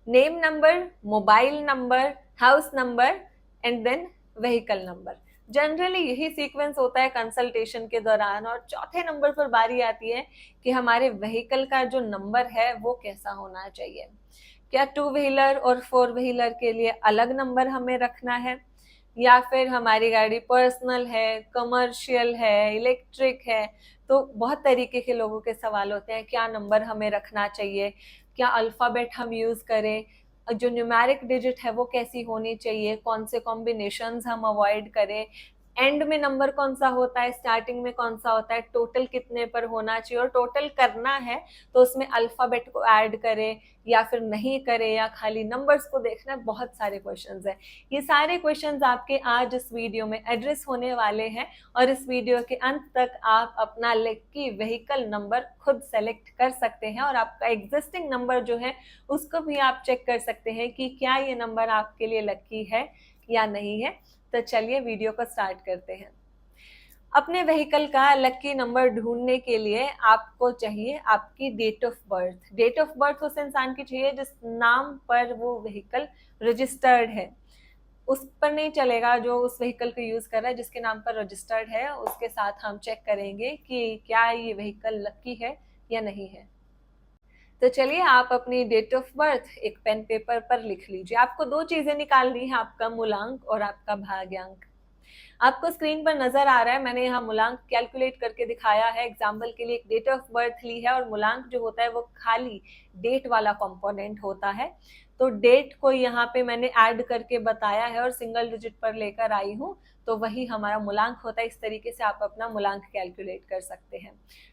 Name number, mobile number, house number and then vehicle number. Generally यही sequence होता है consultation के दौरान। और चौथे नंबर पर बारी आती है कि हमारे व्हीकल का जो नंबर है वो कैसा होना चाहिए। क्या टू व्हीलर और फोर व्हीलर के लिए अलग नंबर हमें रखना है, या फिर हमारी गाड़ी पर्सनल है, कमर्शियल है, इलेक्ट्रिक है। तो बहुत तरीके के लोगों के सवाल होते हैं, क्या नंबर हमें रखना चाहिए, क्या अल्फाबेट हम यूज करें, जो न्यूमेरिक डिजिट है वो कैसी होनी चाहिए, कौन से कॉम्बिनेशंस हम अवॉइड करें, एंड में नंबर कौन सा होता है, स्टार्टिंग में कौन सा होता है, टोटल कितने पर होना चाहिए, और टोटल करना है तो उसमें अल्फाबेट को ऐड करें या फिर नहीं करें, या खाली नंबर्स को देखना है। बहुत सारे क्वेश्चंस हैं। ये सारे क्वेश्चंस आपके आज इस वीडियो में एड्रेस होने वाले हैं, और इस वीडियो के अंत तक आप अपना लकी व्हीकल नंबर खुद सेलेक्ट कर सकते हैं, और आपका एग्जिस्टिंग नंबर जो है उसको भी आप चेक कर सकते हैं कि क्या ये नंबर आपके लिए लकी है या नहीं है। तो चलिए वीडियो को स्टार्ट करते हैं। अपने व्हीकल का लकी नंबर ढूंढने के लिए आपको चाहिए आपकी date of birth. Date of birth उस इंसान की चाहिए जिस नाम पर वो व्हीकल रजिस्टर्ड है। उस पर नहीं चलेगा जो उस व्हीकल को यूज कर रहा है। जिसके नाम पर रजिस्टर्ड है उसके साथ हम चेक करेंगे कि क्या ये व्हीकल लकी है या नहीं है। तो चलिए आप अपनी डेट ऑफ बर्थ एक पेन पेपर पर लिख लीजिए। आपको दो चीजें निकालनी है, आपका मूलांक और आपका भाग्यांक। आपको स्क्रीन पर नजर आ रहा है, मैंने यहाँ मूलांक कैलकुलेट करके दिखाया है। एग्जाम्पल के लिए एक डेट ऑफ बर्थ ली है, और मूलांक जो होता है वो खाली डेट वाला कंपोनेंट होता है। तो डेट को यहाँ पे मैंने ऐड करके बताया है और सिंगल डिजिट पर लेकर आई हूँ, तो वही हमारा मूलांक होता है। इस तरीके से आप अपना मूलांक कैलकुलेट कर सकते हैं।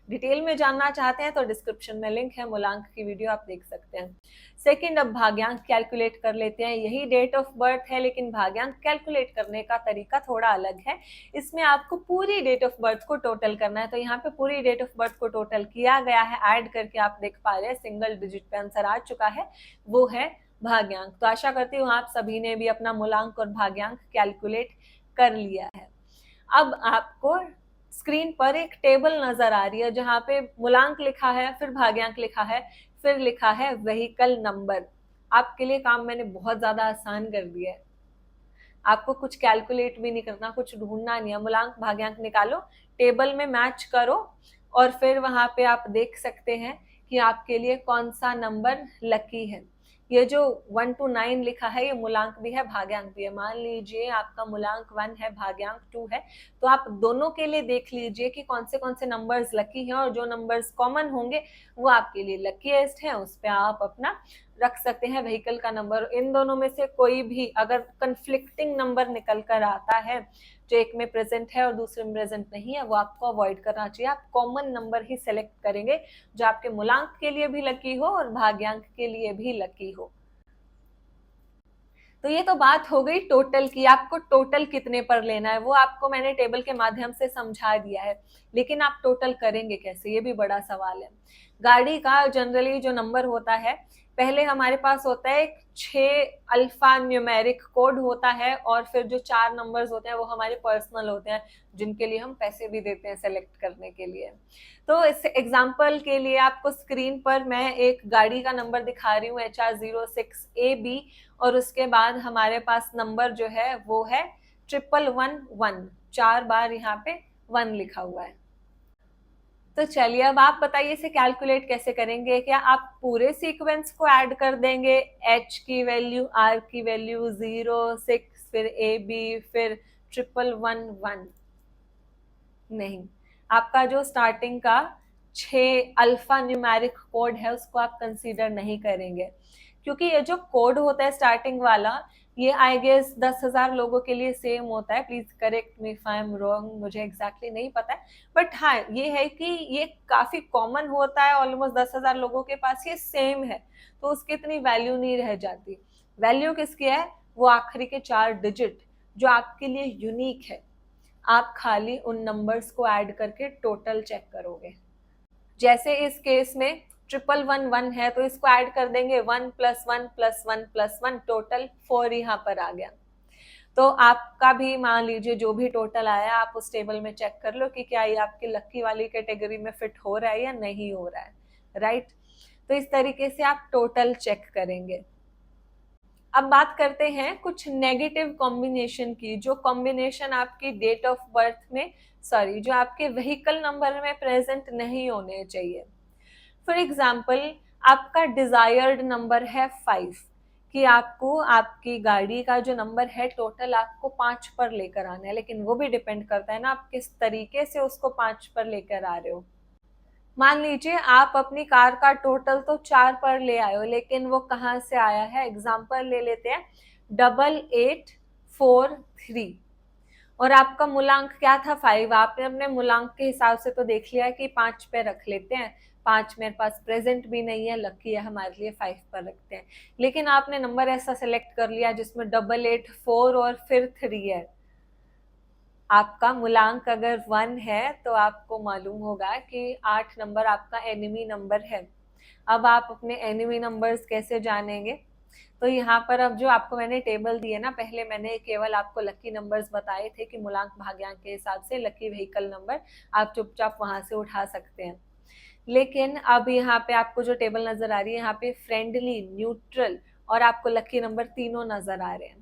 डिटेल में जानना चाहते हैं तो डिस्क्रिप्शन में लिंक है, मूलांक की वीडियो आप देख सकते हैं। सेकंड, अब भाग्यांक कैलकुलेट कर लेते हैं। यही डेट ऑफ बर्थ है लेकिन भाग्यांक कैलकुलेट करने का तरीका थोड़ा अलग है। इसमें आपको पूरी डेट ऑफ बर्थ को टोटल करना है। तो यहाँ पे पूरी डेट ऑफ बर्थ को टोटल किया गया है, ऐड करके आप देख पा रहे हैं सिंगल डिजिट पे आंसर आ चुका है, वो है भाग्यांक। तो आशा करती हूँ आप सभी ने भी अपना मूलांक और भाग्यांक कैलकुलेट कर लिया है। अब आपको स्क्रीन पर एक टेबल नजर आ रही है जहां पे मूलांक लिखा है, फिर भाग्यांक लिखा है, फिर लिखा है व्हीकल नंबर। आपके लिए काम मैंने बहुत ज्यादा आसान कर दिया है। आपको कुछ कैलकुलेट भी नहीं करना, कुछ ढूंढना नहीं है। मूलांक भाग्यांक निकालो, टेबल में मैच करो, और फिर वहां पे आप देख सकते हैं कि आपके लिए कौन सा नंबर लकी है। ये जो 1 to 9 लिखा है ये मूलांक भी है भाग्यांक भी है। मान लीजिए आपका मूलांक 1 है, भाग्यांक 2 है, तो आप दोनों के लिए देख लीजिए कि कौन से नंबर्स लकी हैं, और जो नंबर्स कॉमन होंगे वो आपके लिए लकीएस्ट है, उस पर आप अपना रख सकते हैं व्हीकल का नंबर। इन दोनों में से कोई भी अगर कंफ्लिक्टिंग नंबर निकल कर आता है, जो एक में प्रेजेंट है और दूसरे में प्रेजेंट नहीं है, वो आपको अवॉइड करना चाहिए। आप कॉमन नंबर ही सेलेक्ट करेंगे जो आपके मूलांक के लिए भी लकी हो और भाग्यांक के लिए भी लकी हो। तो ये तो बात हो गई टोटल की, आपको टोटल कितने पर लेना है वो आपको मैंने टेबल के माध्यम से समझा दिया है। लेकिन आप टोटल करेंगे कैसे, ये भी बड़ा सवाल है। गाड़ी का जनरली जो नंबर होता है, पहले हमारे पास होता है एक 6 अल्फा न्यूमेरिक कोड होता है, और फिर जो 4 नंबर्स होते हैं वो हमारे पर्सनल होते हैं, जिनके लिए हम पैसे भी देते हैं सेलेक्ट करने के लिए। तो इस एग्जाम्पल के लिए आपको स्क्रीन पर मैं एक गाड़ी का नंबर दिखा रही हूँ, HR06AB, और उसके बाद हमारे पास नंबर जो है वो है 1111। 4 बार यहाँ पे 1 लिखा हुआ है। तो चलिए अब आप बताइए इसे कैलकुलेट कैसे करेंगे। क्या आप पूरे सीक्वेंस को ऐड कर देंगे, H की वैल्यू, R की वैल्यू, 06, फिर AB, फिर 1111? नहीं, आपका जो स्टार्टिंग का 6 अल्फा न्यूमेरिक कोड है उसको आप कंसीडर नहीं करेंगे, क्योंकि ये जो कोड होता है स्टार्टिंग वाला, ये आई गेस 10,000 लोगों के लिए सेम होता है। Please correct me if I am wrong, मुझे एग्जैक्टली नहीं पता है, बट हाँ ये है कि ये काफी कॉमन होता है, ऑलमोस्ट 10,000 लोगों के पास ये सेम है, तो उसकी इतनी वैल्यू नहीं रह जाती। वैल्यू किसकी है, वो आखिरी के 4 डिजिट जो आपके लिए यूनिक है। आप खाली उन नंबर्स को ऐड करके टोटल चेक करोगे। जैसे इस केस में 1111 है तो इसको ऐड कर देंगे, 1 + 1 + 1 + 1, टोटल 4 यहाँ पर आ गया। तो आपका भी मान लीजिए जो भी टोटल आया आप उस टेबल में चेक कर लो कि क्या ये आपकी लकी वाली कैटेगरी में फिट हो रहा है या नहीं हो रहा है, राइट। तो इस तरीके से आप टोटल चेक करेंगे। अब बात करते हैं कुछ नेगेटिव कॉम्बिनेशन की, जो कॉम्बिनेशन आपकी डेट ऑफ बर्थ में जो आपके व्हीकल नंबर में प्रेजेंट नहीं होने चाहिए। फॉर एग्जाम्पल, आपका डिजायर्ड नंबर है 5, कि आपको आपकी गाड़ी का जो नंबर है टोटल आपको 5 पर लेकर आना है, लेकिन वो भी डिपेंड करता है ना आप किस तरीके से उसको 5 पर लेकर आ रहे हो। मान लीजिए आप अपनी कार का टोटल तो 4 पर ले आए हो, लेकिन वो कहाँ से आया है। एग्जाम्पल ले लेते हैं 8843, और आपका मूलांक क्या था 5। आपने अपने मूलांक के हिसाब से तो देख लिया कि 5 पे रख लेते हैं, 5 मेरे पास प्रेजेंट भी नहीं है, लकी है हमारे लिए, 5 पर रखते हैं। लेकिन आपने नंबर ऐसा सेलेक्ट कर लिया जिसमें 884 और फिर 3 है। आपका मूलांक अगर 1 है तो आपको मालूम होगा कि 8 नंबर आपका एनिमी नंबर है। अब आप अपने एनिमी नंबर्स कैसे जानेंगे? तो यहाँ पर अब जो आपको मैंने टेबल दी है ना, पहले मैंने केवल आपको लकी नंबर्स बताए थे कि मूलांक भाग्यांक के हिसाब से लकी व्हीकल नंबर आप चुपचाप वहां से उठा सकते हैं। लेकिन अब यहाँ पे आपको जो टेबल नजर आ रही है, यहाँ पे फ्रेंडली, न्यूट्रल और आपको लकी नंबर तीनों नजर आ रहे हैं।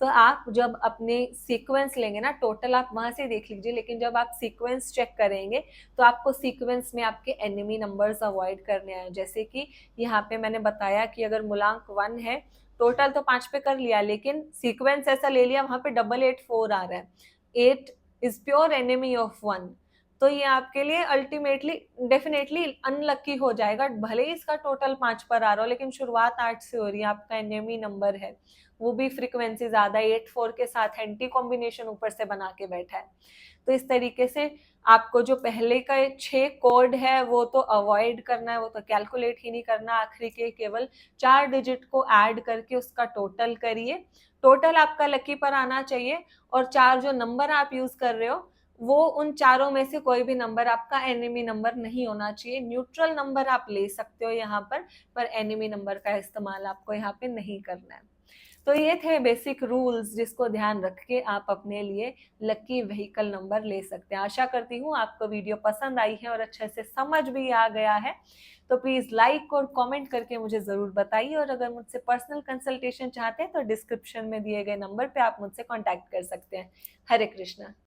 तो आप जब अपने सीक्वेंस लेंगे ना, टोटल आप वहां से देख लीजिए, लेकिन जब आप सीक्वेंस चेक करेंगे तो आपको सीक्वेंस में आपके एनिमी नंबर्स अवॉइड करने हैं। जैसे कि यहाँ पे मैंने बताया कि अगर मूलांक 1 है, टोटल तो 5 पे कर लिया, लेकिन सीक्वेंस ऐसा ले लिया वहां पे 884 आ रहा है, 8 इज प्योर एनिमी ऑफ 1, तो ये आपके लिए अल्टीमेटली डेफिनेटली अनलकी हो जाएगा। भले ही इसका टोटल 5 पर आ रहा हो, लेकिन शुरुआत 8 से हो रही है, आपका एनिमी नंबर है, वो भी फ्रीक्वेंसी ज्यादा है, 8-4 के साथ एंटी कॉम्बिनेशन ऊपर से बना के बैठा है। तो इस तरीके से आपको जो पहले का 6 कोड है वो तो अवॉइड करना है, वो तो कैलकुलेट ही नहीं करना, आखिरी के केवल 4 डिजिट को ऐड करके उसका टोटल करिए। टोटल आपका लकी पर आना चाहिए, और 4 जो नंबर आप यूज कर रहे हो वो उन चारों में से कोई भी नंबर आपका एनिमी नंबर नहीं होना चाहिए। न्यूट्रल नंबर आप ले सकते हो यहाँ पर एनिमी नंबर का इस्तेमाल आपको यहाँ पे नहीं करना है। तो ये थे बेसिक रूल्स जिसको ध्यान रख के आप अपने लिए लकी व्हीकल नंबर ले सकते हैं। आशा करती हूँ आपको वीडियो पसंद आई है और अच्छे से समझ भी आ गया है। तो प्लीज लाइक और कमेंट करके मुझे जरूर बताइए, और अगर मुझसे पर्सनल कंसल्टेशन चाहते हैं तो डिस्क्रिप्शन में दिए गए नंबर पे आप मुझसे कांटेक्ट कर सकते हैं। हरे कृष्णा।